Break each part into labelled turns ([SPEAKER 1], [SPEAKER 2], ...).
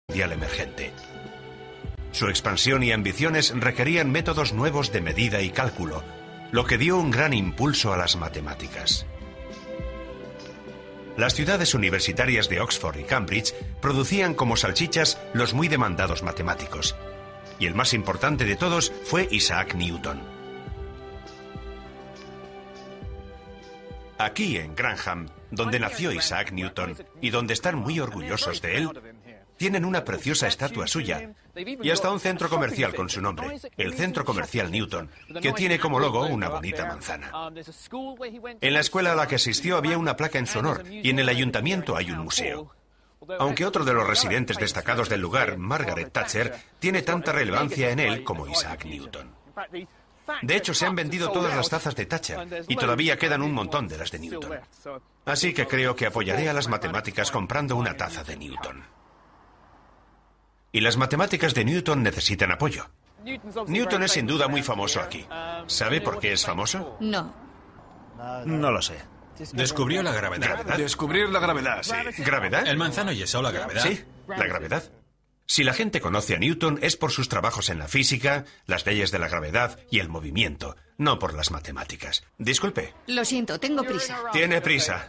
[SPEAKER 1] mundial emergente. Su expansión y ambiciones requerían métodos nuevos de medida y cálculo, lo que dio un gran impulso a las matemáticas. Las ciudades universitarias de Oxford y Cambridge producían como salchichas los muy demandados matemáticos, y el más importante de todos fue Isaac Newton. Aquí en Grantham, donde nació Isaac Newton y donde están muy orgullosos de él, tienen una preciosa estatua suya y hasta un centro comercial con su nombre, el Centro Comercial Newton, que tiene como logo una bonita manzana. En la escuela a la que asistió había una placa en su honor y en el ayuntamiento hay un museo. Aunque otro de los residentes destacados del lugar, Margaret Thatcher, tiene tanta relevancia en él como Isaac Newton. De hecho, se han vendido todas las tazas de Thatcher y todavía quedan un montón de las de Newton. Así que creo que apoyaré a las matemáticas comprando una taza de Newton. Y las matemáticas de Newton necesitan apoyo. Newton es sin duda muy famoso aquí. ¿Sabe por qué es famoso?
[SPEAKER 2] No.
[SPEAKER 3] No lo sé.
[SPEAKER 4] Descubrió la gravedad.
[SPEAKER 3] Descubrir la gravedad, sí.
[SPEAKER 1] ¿Gravedad?
[SPEAKER 4] El manzano yesó la gravedad.
[SPEAKER 1] Sí, la gravedad. Si la gente conoce a Newton es por sus trabajos en la física, las leyes de la gravedad y el movimiento, no por las matemáticas. Disculpe.
[SPEAKER 2] Lo siento, tengo prisa.
[SPEAKER 1] Tiene prisa.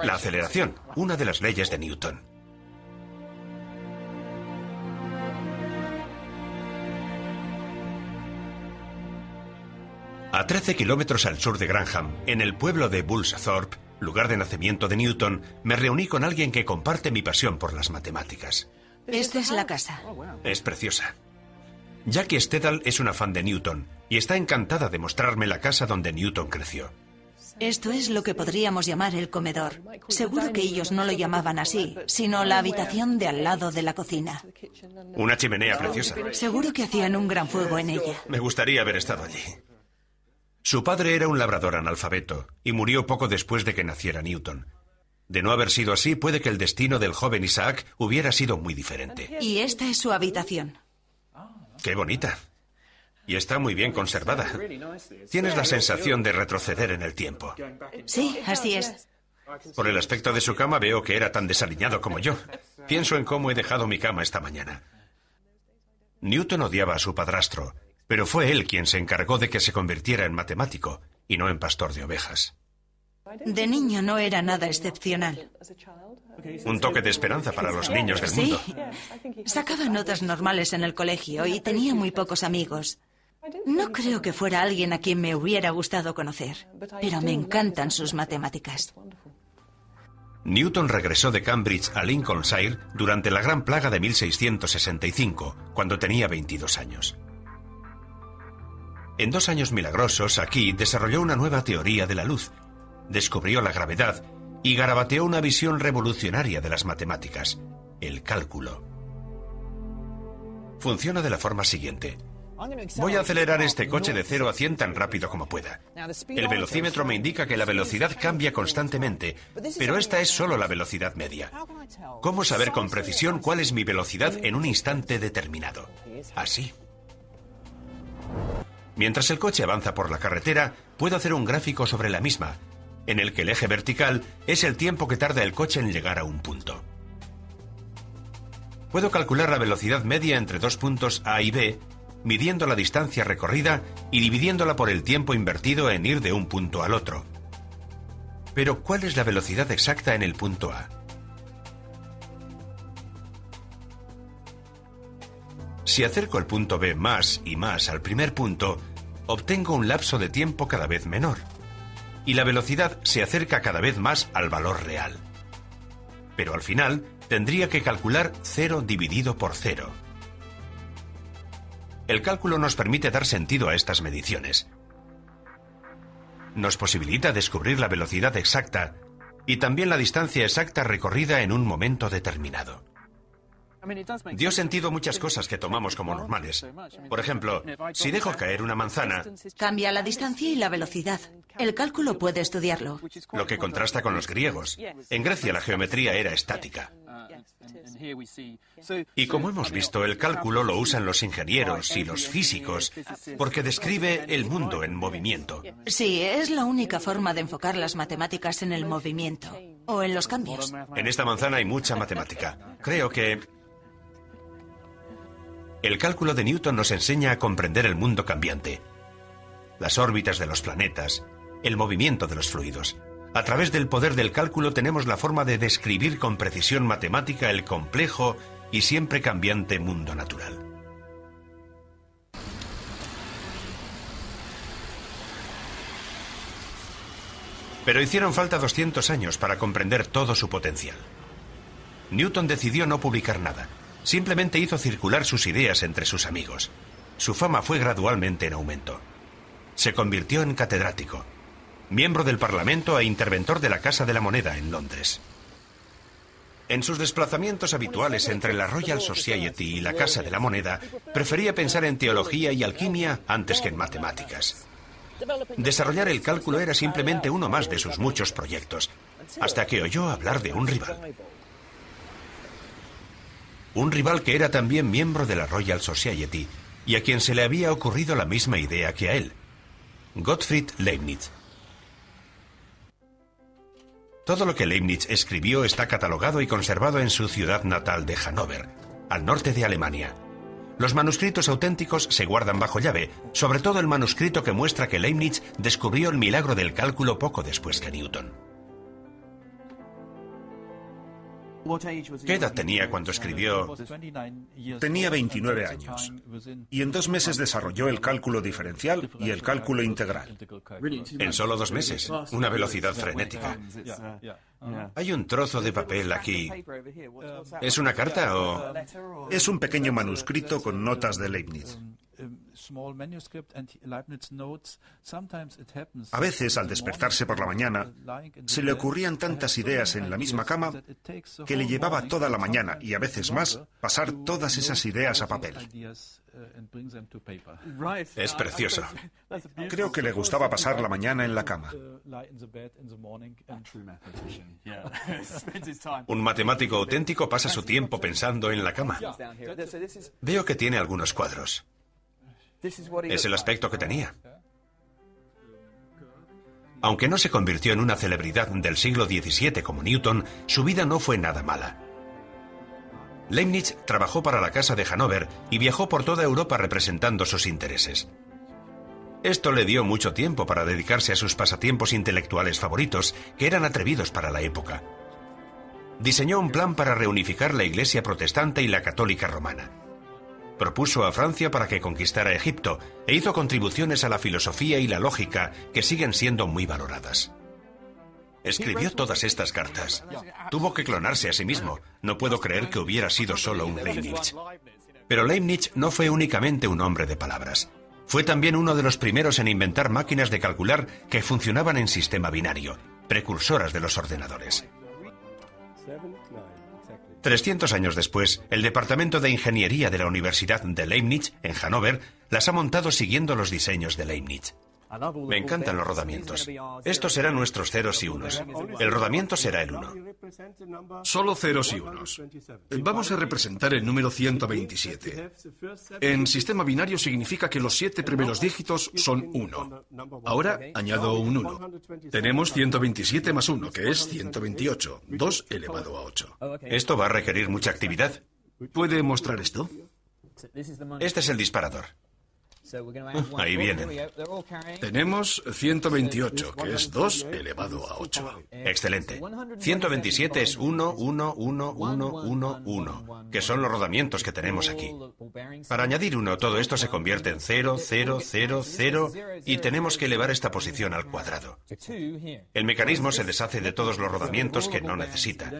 [SPEAKER 1] La aceleración, una de las leyes de Newton. A 13 kilómetros al sur de Grantham, en el pueblo de Woolsthorpe, lugar de nacimiento de Newton, me reuní con alguien que comparte mi pasión por las matemáticas.
[SPEAKER 2] Esta es la casa.
[SPEAKER 1] Es preciosa. Jackie Stedall es una fan de Newton y está encantada de mostrarme la casa donde Newton creció.
[SPEAKER 2] Esto es lo que podríamos llamar el comedor. Seguro que ellos no lo llamaban así, sino la habitación de al lado de la cocina.
[SPEAKER 1] Una chimenea preciosa.
[SPEAKER 2] Seguro que hacían un gran fuego en ella.
[SPEAKER 1] Me gustaría haber estado allí. Su padre era un labrador analfabeto y murió poco después de que naciera Newton. De no haber sido así, puede que el destino del joven Isaac hubiera sido muy diferente.
[SPEAKER 2] Y esta es su habitación.
[SPEAKER 1] ¡Qué bonita! Y está muy bien conservada. Tienes la sensación de retroceder en el tiempo.
[SPEAKER 2] Sí, así es.
[SPEAKER 1] Por el aspecto de su cama veo que era tan desaliñado como yo. Pienso en cómo he dejado mi cama esta mañana. Newton odiaba a su padrastro, pero fue él quien se encargó de que se convirtiera en matemático y no en pastor de ovejas.
[SPEAKER 2] De niño no era nada excepcional.
[SPEAKER 1] Un toque de esperanza para los niños del mundo.
[SPEAKER 2] Sí, sacaba notas normales en el colegio y tenía muy pocos amigos. No creo que fuera alguien a quien me hubiera gustado conocer, pero me encantan sus matemáticas.
[SPEAKER 1] Newton regresó de Cambridge a Lincolnshire durante la Gran Plaga de 1665, cuando tenía 22 años. En 2 años milagrosos, aquí desarrolló una nueva teoría de la luz, descubrió la gravedad y garabateó una visión revolucionaria de las matemáticas, el cálculo. Funciona de la forma siguiente. Voy a acelerar este coche de 0 a 100 tan rápido como pueda. El velocímetro me indica que la velocidad cambia constantemente, pero esta es solo la velocidad media. ¿Cómo saber con precisión cuál es mi velocidad en un instante determinado? Así. Mientras el coche avanza por la carretera, puedo hacer un gráfico sobre la misma, en el que el eje vertical es el tiempo que tarda el coche en llegar a un punto. Puedo calcular la velocidad media entre 2 puntos A y B, midiendo la distancia recorrida y dividiéndola por el tiempo invertido en ir de un punto al otro. Pero, ¿cuál es la velocidad exacta en el punto A? Si acerco el punto B más y más al primer punto, obtengo un lapso de tiempo cada vez menor, y la velocidad se acerca cada vez más al valor real. Pero al final, tendría que calcular 0 dividido por 0. El cálculo nos permite dar sentido a estas mediciones. Nos posibilita descubrir la velocidad exacta y también la distancia exacta recorrida en un momento determinado. Dio sentido a muchas cosas que tomamos como normales. Por ejemplo, si dejo caer una manzana,
[SPEAKER 2] cambia la distancia y la velocidad. El cálculo puede estudiarlo.
[SPEAKER 1] Lo que contrasta con los griegos. En Grecia la geometría era estática. Y como hemos visto, el cálculo lo usan los ingenieros y los físicos porque describe el mundo en movimiento.
[SPEAKER 2] Sí, es la única forma de enfocar las matemáticas en el movimiento. ¿O en los cambios?
[SPEAKER 1] En esta manzana hay mucha matemática. Creo que el cálculo de Newton nos enseña a comprender el mundo cambiante, las órbitas de los planetas, el movimiento de los fluidos. A través del poder del cálculo tenemos la forma de describir con precisión matemática el complejo y siempre cambiante mundo natural. Pero hicieron falta 200 años para comprender todo su potencial. Newton decidió no publicar nada. Simplemente hizo circular sus ideas entre sus amigos. Su fama fue gradualmente en aumento. Se convirtió en catedrático, miembro del Parlamento e interventor de la Casa de la Moneda en Londres. En sus desplazamientos habituales entre la Royal Society y la Casa de la Moneda, prefería pensar en teología y alquimia antes que en matemáticas. Desarrollar el cálculo era simplemente uno más de sus muchos proyectos, hasta que oyó hablar de un rival. Un rival que era también miembro de la Royal Society y a quien se le había ocurrido la misma idea que a él: Gottfried Leibniz. Todo lo que Leibniz escribió está catalogado y conservado en su ciudad natal de Hannover, al norte de Alemania. Los manuscritos auténticos se guardan bajo llave, sobre todo el manuscrito que muestra que Leibniz descubrió el milagro del cálculo poco después que Newton. ¿Qué edad tenía cuando escribió?
[SPEAKER 3] Tenía 29 años y en 2 meses desarrolló el cálculo diferencial y el cálculo integral.
[SPEAKER 1] En solo 2 meses, una velocidad frenética. Hay un trozo de papel aquí. ¿Es una carta o...?
[SPEAKER 3] Es un pequeño manuscrito con notas de Leibniz. A veces, al despertarse por la mañana, se le ocurrían tantas ideas en la misma cama que le llevaba toda la mañana, y a veces más, pasar todas esas ideas a papel.
[SPEAKER 1] Es precioso.
[SPEAKER 3] Creo que le gustaba pasar la mañana en la cama.
[SPEAKER 1] Un matemático auténtico pasa su tiempo pensando en la cama. Veo que tiene algunos cuadros. Es el aspecto que tenía. Aunque no se convirtió en una celebridad del siglo XVII como Newton, su vida no fue nada mala. Leibniz trabajó para la Casa de Hannover y viajó por toda Europa representando sus intereses. Esto le dio mucho tiempo para dedicarse a sus pasatiempos intelectuales favoritos, que eran atrevidos para la época. Diseñó un plan para reunificar la Iglesia protestante y la católica romana. Propuso a Francia para que conquistara Egipto e hizo contribuciones a la filosofía y la lógica que siguen siendo muy valoradas. Escribió todas estas cartas. Tuvo que clonarse a sí mismo. No puedo creer que hubiera sido solo un Leibniz. Pero Leibniz no fue únicamente un hombre de palabras. Fue también uno de los primeros en inventar máquinas de calcular que funcionaban en sistema binario, precursoras de los ordenadores. 300 años después, el Departamento de Ingeniería de la Universidad de Leibniz, en Hannover, las ha montado siguiendo los diseños de Leibniz. Me encantan los rodamientos. Estos serán nuestros ceros y unos. El rodamiento será el 1.
[SPEAKER 5] Solo ceros y unos. Vamos a representar el número 127. En sistema binario significa que los 7 primeros dígitos son 1. Ahora añado un 1. Tenemos 127 más 1, que es 128. 2 elevado a 8.
[SPEAKER 1] Esto va a requerir mucha actividad.
[SPEAKER 5] ¿Puede mostrar esto?
[SPEAKER 1] Este es el disparador. Ahí vienen.
[SPEAKER 5] Tenemos 128, que es 2 elevado a 8.
[SPEAKER 1] Excelente. 127 es 1, 1, 1, 1, 1, 1, que son los rodamientos que tenemos aquí. Para añadir 1, todo esto se convierte en 0, 0, 0, 0, y tenemos que elevar esta posición al cuadrado. El mecanismo se deshace de todos los rodamientos que no necesita.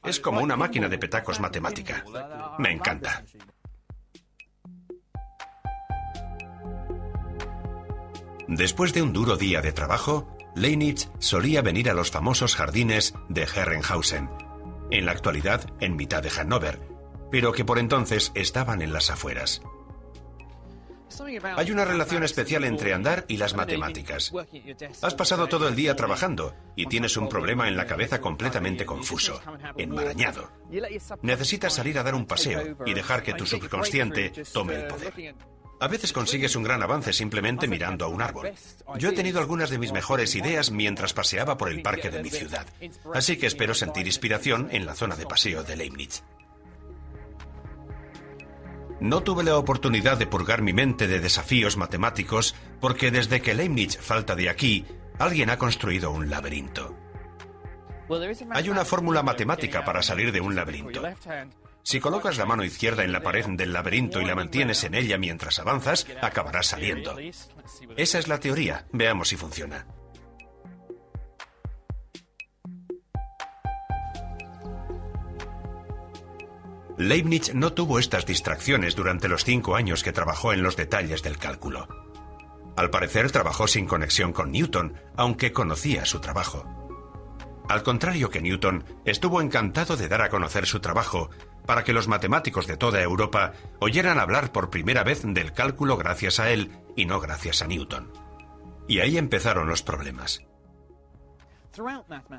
[SPEAKER 1] Es como una máquina de petacos matemática. Me encanta. Después de un duro día de trabajo, Leibniz solía venir a los famosos jardines de Herrenhausen, en la actualidad en mitad de Hannover, pero que por entonces estaban en las afueras. Hay una relación especial entre andar y las matemáticas. Has pasado todo el día trabajando y tienes un problema en la cabeza completamente confuso, enmarañado. Necesitas salir a dar un paseo y dejar que tu subconsciente tome el poder. A veces consigues un gran avance simplemente mirando a un árbol. Yo he tenido algunas de mis mejores ideas mientras paseaba por el parque de mi ciudad, así que espero sentir inspiración en la zona de paseo de Leibniz. No tuve la oportunidad de purgar mi mente de desafíos matemáticos porque desde que Leibniz falta de aquí, alguien ha construido un laberinto. Hay una fórmula matemática para salir de un laberinto. Si colocas la mano izquierda en la pared del laberinto y la mantienes en ella mientras avanzas, acabarás saliendo. Esa es la teoría. Veamos si funciona. Leibniz no tuvo estas distracciones durante los 5 años que trabajó en los detalles del cálculo. Al parecer trabajó sin conexión con Newton, aunque conocía su trabajo. Al contrario que Newton, estuvo encantado de dar a conocer su trabajo para que los matemáticos de toda Europa oyeran hablar por primera vez del cálculo gracias a él y no gracias a Newton. Y ahí empezaron los problemas.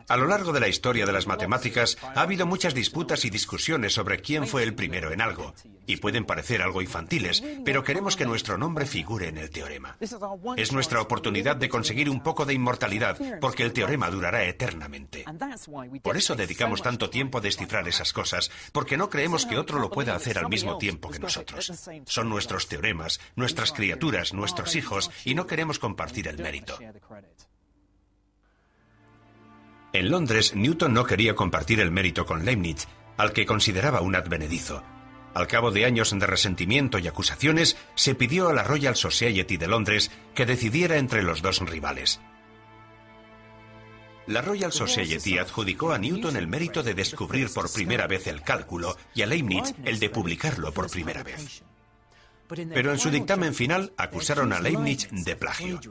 [SPEAKER 1] A lo largo de la historia de las matemáticas ha habido muchas disputas y discusiones sobre quién fue el primero en algo, y pueden parecer algo infantiles, pero queremos que nuestro nombre figure en el teorema. Es nuestra oportunidad de conseguir un poco de inmortalidad, porque el teorema durará eternamente. Por eso dedicamos tanto tiempo a descifrar esas cosas, porque no creemos que otro lo pueda hacer al mismo tiempo que nosotros. Son nuestros teoremas, nuestras criaturas, nuestros hijos, y no queremos compartir el mérito. En Londres, Newton no quería compartir el mérito con Leibniz, al que consideraba un advenedizo. Al cabo de años de resentimiento y acusaciones, se pidió a la Royal Society de Londres que decidiera entre los dos rivales. La Royal Society adjudicó a Newton el mérito de descubrir por primera vez el cálculo y a Leibniz el de publicarlo por primera vez. Pero en su dictamen final acusaron a Leibniz de plagio.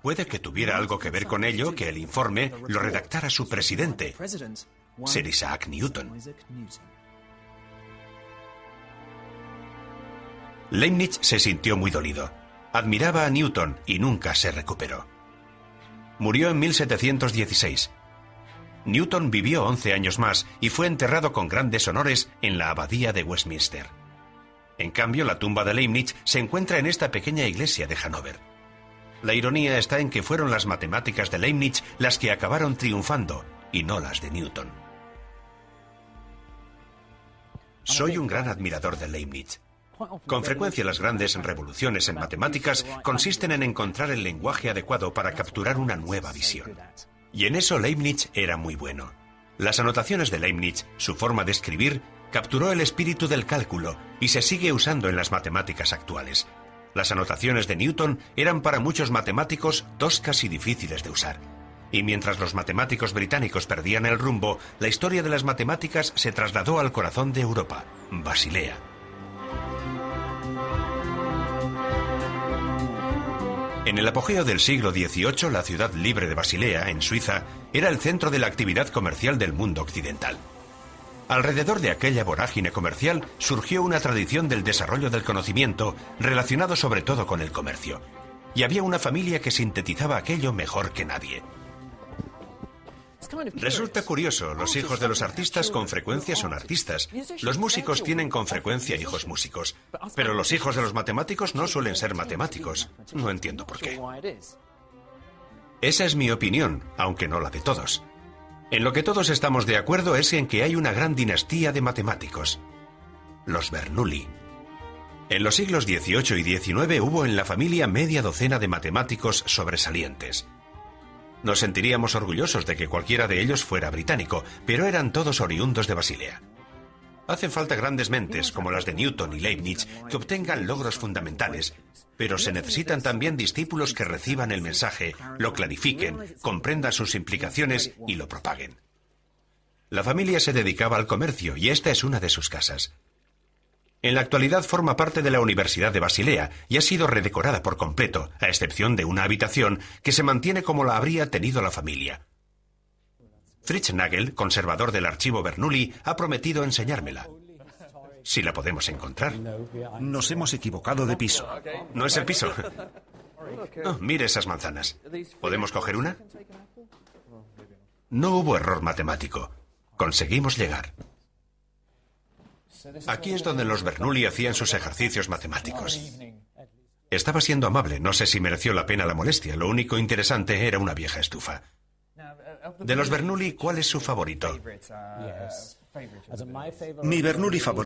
[SPEAKER 1] Puede que tuviera algo que ver con ello que el informe lo redactara su presidente, Sir Isaac Newton. Leibniz se sintió muy dolido. Admiraba a Newton y nunca se recuperó. Murió en 1716. Newton vivió 11 años más y fue enterrado con grandes honores en la abadía de Westminster. En cambio, la tumba de Leibniz se encuentra en esta pequeña iglesia de Hannover. La ironía está en que fueron las matemáticas de Leibniz las que acabaron triunfando y no las de Newton. Soy un gran admirador de Leibniz. Con frecuencia las grandes revoluciones en matemáticas consisten en encontrar el lenguaje adecuado para capturar una nueva visión. Y en eso Leibniz era muy bueno. Las anotaciones de Leibniz, su forma de escribir, capturó el espíritu del cálculo y se sigue usando en las matemáticas actuales. Las anotaciones de Newton eran para muchos matemáticos toscas y difíciles de usar. Y mientras los matemáticos británicos perdían el rumbo, la historia de las matemáticas se trasladó al corazón de Europa, Basilea. En el apogeo del siglo XVIII, la ciudad libre de Basilea, en Suiza, era el centro de la actividad comercial del mundo occidental. Alrededor de aquella vorágine comercial surgió una tradición del desarrollo del conocimiento relacionado sobre todo con el comercio. Y había una familia que sintetizaba aquello mejor que nadie. Resulta curioso, los hijos de los artistas con frecuencia son artistas. Los músicos tienen con frecuencia hijos músicos. Pero los hijos de los matemáticos no suelen ser matemáticos. No entiendo por qué. Esa es mi opinión, aunque no la de todos. En lo que todos estamos de acuerdo es en que hay una gran dinastía de matemáticos, los Bernoulli. En los siglos XVIII y XIX hubo en la familia media docena de matemáticos sobresalientes. Nos sentiríamos orgullosos de que cualquiera de ellos fuera británico, pero eran todos oriundos de Basilea. Hacen falta grandes mentes, como las de Newton y Leibniz, que obtengan logros fundamentales, pero se necesitan también discípulos que reciban el mensaje, lo clarifiquen, comprendan sus implicaciones y lo propaguen. La familia se dedicaba al comercio y esta es una de sus casas. En la actualidad forma parte de la Universidad de Basilea y ha sido redecorada por completo, a excepción de una habitación que se mantiene como la habría tenido la familia. Fritz Nagel, conservador del archivo Bernoulli, ha prometido enseñármela. Si la podemos encontrar.
[SPEAKER 3] Nos hemos equivocado de piso.
[SPEAKER 1] ¿No es el piso? Oh, mire esas manzanas. ¿Podemos coger una? No hubo error matemático. Conseguimos llegar. Aquí es donde los Bernoulli hacían sus ejercicios matemáticos. Estaba siendo amable, no sé si mereció la pena la molestia. Lo único interesante era una vieja estufa. De los Bernoulli, ¿cuál es su favorito?
[SPEAKER 3] Mi Bernoulli favorito